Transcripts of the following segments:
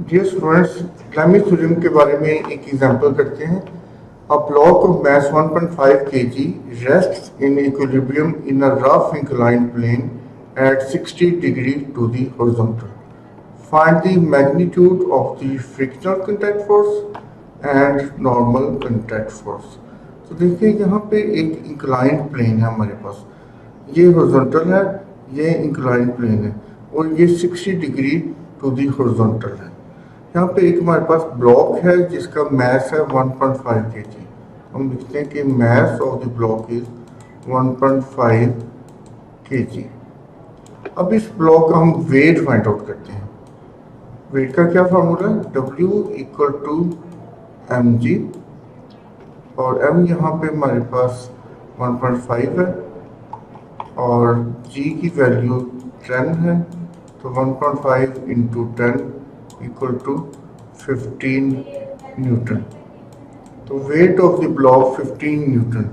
Dear students, climate theorem के बारे में एक एग्जांपल करते हैं। A block of mass 1.5 kg rests in equilibrium in a rough inclined plane at 60 degree to the horizontal. Find the magnitude of the frictional contact force and normal contact force. तो देखिए यहाँ पे एक inclined plane है हमारे पास, ये horizontal है, ये इंक्लाइंड प्लेन है और ये 60 डिग्री टू दी हॉरिजॉन्टल है। यहाँ पे एक हमारे पास ब्लॉक है जिसका मास है 1.5 kg। हम लिखते हैं कि mass of the block is 1.5 kg। अब इस ब्लॉक का हम वेट फाइंड आउट करते हैं। वेट का क्या फार्मूला है? W इक्वल टू mg, और m यहाँ पे हमारे पास 1.5 है और g की वैल्यू 10 है, तो 1.5 इंटू 10 इक्वल टू 15 न्यूटन। तो weight of the block 15 Newton.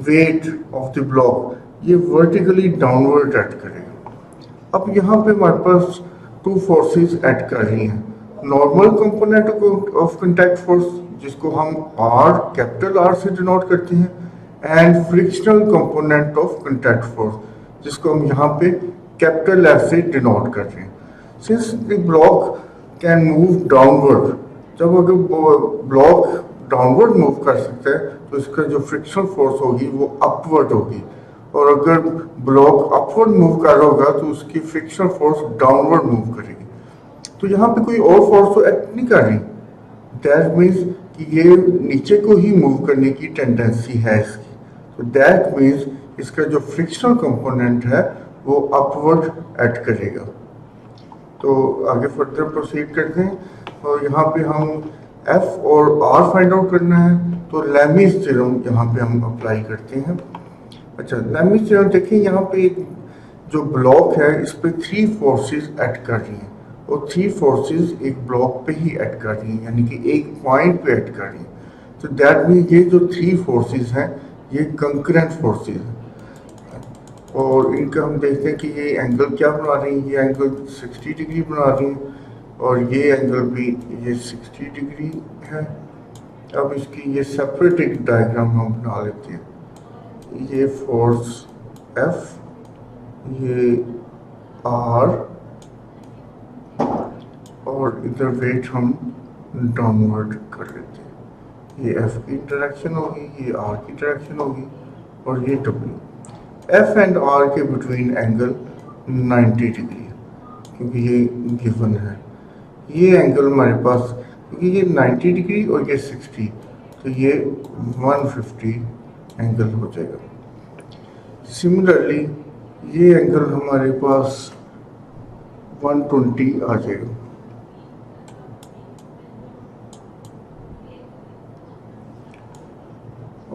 Weight of the block ये वर्टिकली डाउनवर्ड एक्ट करेगा। अब यहाँ पे हमारे पास टू फोर्सेस एक्ट कर रही हैं। Normal component of contact force जिसको हम R, कैपिटल R से डिनोट करते हैं, and frictional component of contact force जिसको हम यहाँ पे कैपिटल F से डिनोट कर रहे हैं। Since the block can move downward, जब अगर ब्लॉक डाउनवर्ड मूव कर सकता है तो इसका जो फ्रिक्शनल फोर्स होगी वो अपवर्ड होगी, और अगर ब्लॉक अपवर्ड मूव कर रहा होगा तो उसकी फ्रिक्शनल फोर्स डाउनवर्ड मूव करेगी। तो यहाँ पे कोई और फोर्स तो एक्ट नहीं कर रही। दैट मीन्स कि ये नीचे को ही मूव करने की टेंडेंसी है इसकी। तो दैट मीन्स इसका जो फ्रिक्शनल कंपोनेंट है वो अपवर्ड एक्ट करेगा। तो आगे फर्दर प्रोसीड करते हैं, और यहाँ पे हम F और R फाइंड आउट करना है। तो लैमीज थ्योरम यहाँ पे हम अप्लाई करते हैं। अच्छा, लैमीज थ्योरम देखिए, यहाँ पे जो ब्लॉक है इस पे 3 फोर्सेस एक्ट कर रही हैं, और 3 फोर्सेस एक ब्लॉक पे ही एक्ट कर रही हैं, यानी कि एक पॉइंट पे एक्ट कर रही हैं। तो दैट मीन्स ये जो 3 फोर्सेस हैं ये कंकरेंट फोर्सेस हैं, और इनका हम देखते हैं कि ये एंगल क्या बना रही है। ये एंगल 60 डिग्री बना रही है, और ये एंगल भी ये 60 डिग्री है। अब इसकी ये सेपरेट एक डायग्राम हम बना लेते हैं। ये फोर्स F, ये R, और इधर वेट हम डाउनवर्ड कर लेते हैं। ये F की डायरेक्शन होगी, ये R की डायरेक्शन होगी, और ये W। F एंड R के बिटवीन एंगल 90 डिग्री है, क्योंकि ये गिवन है। ये एंगल हमारे पास, क्योंकि ये 90 डिग्री और ये 60, तो ये 150 एंगल हो जाएगा। सिमिलरली ये एंगल हमारे पास 120 आ जाएगा।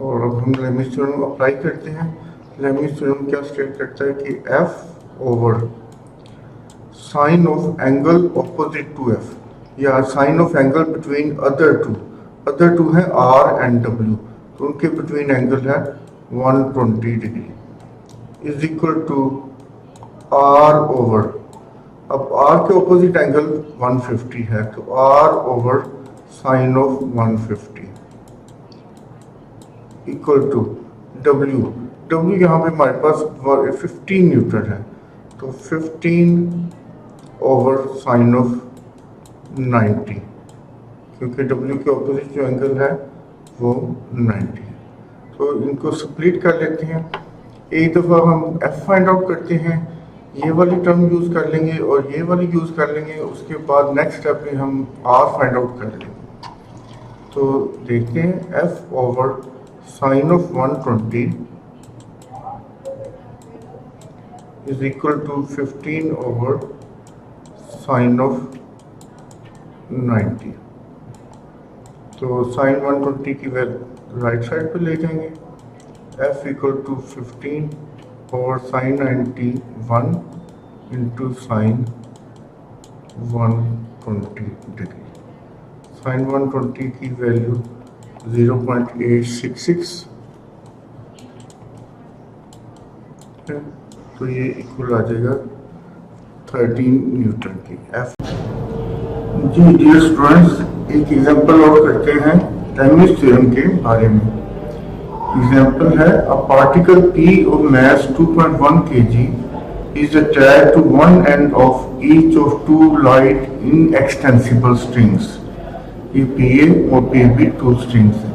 और अब हम लैमीज थ्योरम अप्लाई करते हैं। लैमीज थ्योरम क्या स्टेट करता है कि F over sine of angle opposite to F, या sine of angle between other two है R एंड W, तो उनके बिटवीन एंगल है 120 degree, is equal to R over, अब R के ऑपोजिट एंगल 150 है, तो R over sine of 150 equal to W यहाँ पे हमारे पास 15 न्यूटन है, तो 15 ओवर साइन ऑफ 90, क्योंकि W के ऑपोजिट जो एंगल है वो 90 है। तो इनको स्प्लिट कर लेते हैं। एक दफ़ा हम F फाइंड आउट करते हैं, ये वाली टर्म यूज़ कर लेंगे और ये वाली यूज़ कर लेंगे। उसके बाद नेक्स्ट स्टेप में हम R फाइंड आउट कर लेंगे। तो देखते हैं F over sine of 120 is equal to 15 over sine of 90। तो साइन 120 की वैल्यू राइट साइड पे ले जाएंगे। F equal to 15 over sine 90 1 into sine 120 degree. Sine 120 की वैल्यू 0.866 है, तो ये इक्वल आ जाएगा 13 न्यूटन की। F जी डियर स्टूडेंट्स, एक एग्जांपल और करते हैं लेबनिज थ्योरम के बारे में। एग्जांपल है a particle P of mass 2.1 kg is attached to one end of each of two light inextensible strings. ये PA और PB two strings हैं.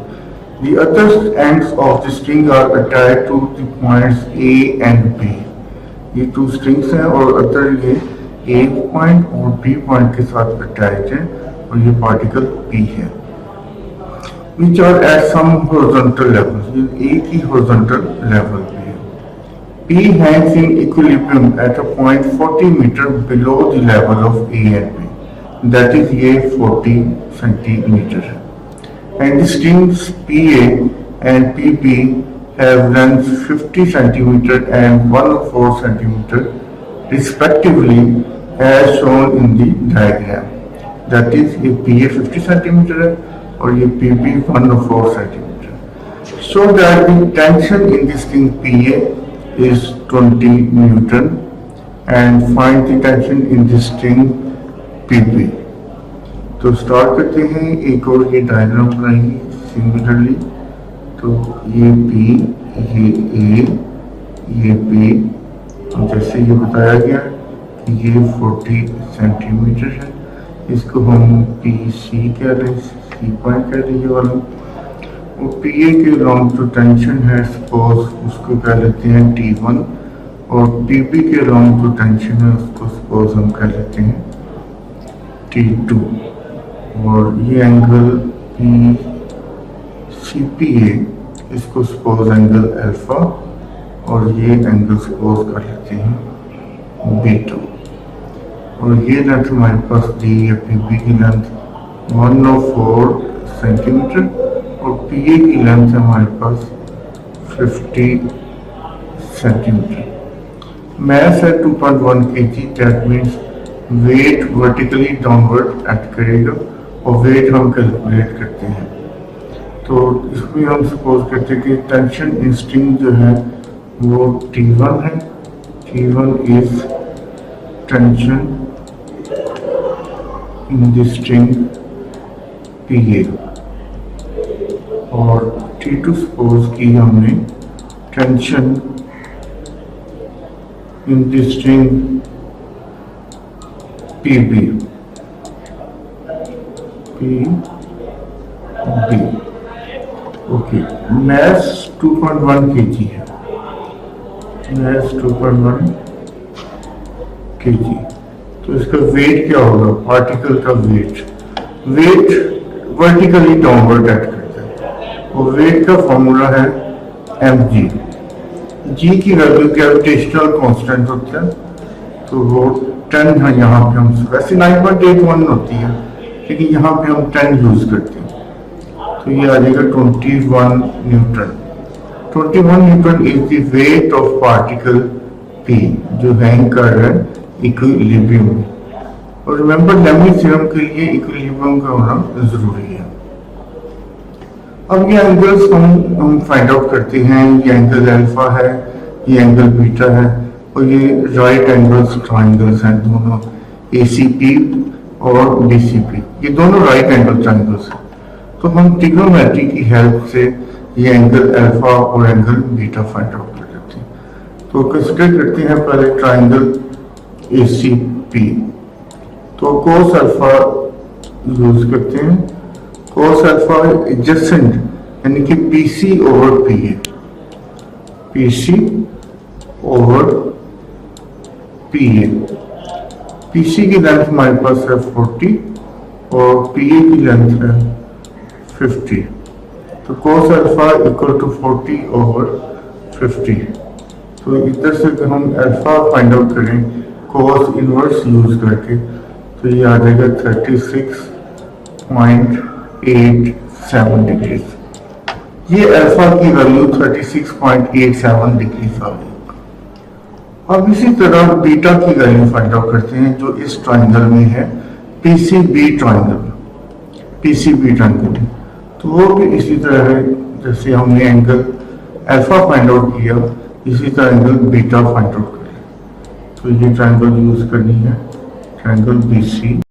The other ends of the string are attached to the points A and B. ये two strings हैं और other ये A point और B point के साथ अटैच है और ये पार्टिकल P है, which are at some horizontal levels. ये एक ही horizontal level पे है. P hangs in equilibrium at a point 40 meter below the level of A and B. That is ये 40 centimeter है. And the strings PA and PB have length 50 centimeter and 1/4 centimeter respectively as shown in the diagram. That is ये PA 50 centimeter है और ये PB 1/4 centimeter. So that the tension in the string PA is 20 Newton and find the tension in the string PB. तो start करते हैं, एक और ये डायग्राम बनाएंगे सिमिलरली। तो ये P, ये A, ये B, जैसे ये बताया गया कि ये 40 सेंटीमीटर है, इसको हम PC कह रहे हैं, C पॉइंट कह लीजिए वाला। और PA के लॉन्ग जो टेंशन है सपोज उसको कह लेते हैं T1 और PB के लॉन्ग जो टेंशन है उसको सपोज हम कह लेते हैं T2। और ये एंगल PCPA इसको सपोज एंगल अल्फा और ये एंगल सपोज कर लेते हैं बीटा। और ये लेंथ हमारे पास दी है PB की लेंथ 1/4 सेंटीमीटर और PA की लेंथ है हमारे पास 50 सेंटीमीटर। मैस है 2.1 kg, that means weight vertically downward act करेगा और वेट हम कैलकुलेट करते हैं। तो इसमें हम सपोज करते हैं कि टेंशन इन स्ट्रिंग जो है वो T1 है। T1 is tension in the string PA और T2 सपोज की हमने tension in the string PB। Okay, mass 2.1 kg है, मैस 2.1 kg। तो इसका वेट क्या होगा, पार्टिकल का वेट वर्टिकली डाउनवर्ड एक्ट करता है और वेट का फॉर्मूला है mg। g की वैल्यू ग्रेविटेशनल कांस्टेंट होता है, तो वो 10 है। यहाँ पे हम वैसे 9.81 होती है लेकिन यहाँ पे हम 10 यूज करते हैं, तो ये आ जाएगा 21 Newton. 21 Newton is the weight of particle P जो हैंग कर रहा है इक्विलिब्रियम में। और रिमेंबर लेबनिज थ्योरम के लिए इक्विलिब्रियम का होना जरूरी है। अब ये एंगल्स हम फाइंड आउट करते हैं। ये एंगल अल्फा है, ये एंगल बीटा है और ये राइट एंगल्स ट्राइंगल्स हैं, दोनों ACP और BCP, ये दोनों राइट एंगल ट्राइंगल्स हैं। तो हम ट्रिग्नोमेट्री की हेल्प से ये एंगल अल्फा और एंगल बीटा फाइंड आउट कर लेते हैं। तो कंसीडर करते हैं पहले ट्राइंगल ACP। तो कोस अल्फा यूज करते हैं। कोस अल्फा एडजेसेंट यानी कि PC over PA, PC over PA। PC की लेंथ हमारे पास है 40 और PA की लेंथ है 50। तो cos alpha equal to 40 over 50। तो इधर से हम अल्फा फाइंड आउट करें cos इनवर्स यूज करके, तो ये आ जाएगा 36.87 डिग्रीज। ये अल्फा की वैल्यू 36.87 डिग्रीज आ गई। अब इसी तरह बीटा की वैल्यू फाइंड आउट करते हैं जो इस ट्राइंगल में है, PCB ट्राइंगल। तो वो भी इसी तरह है जैसे हमने एंगल अल्फा फाइंड आउट किया, इसी तरह एंगल बीटा फाइंड आउट करें। तो ये ट्राइंगल यूज करनी है, ट्राइंगल BC।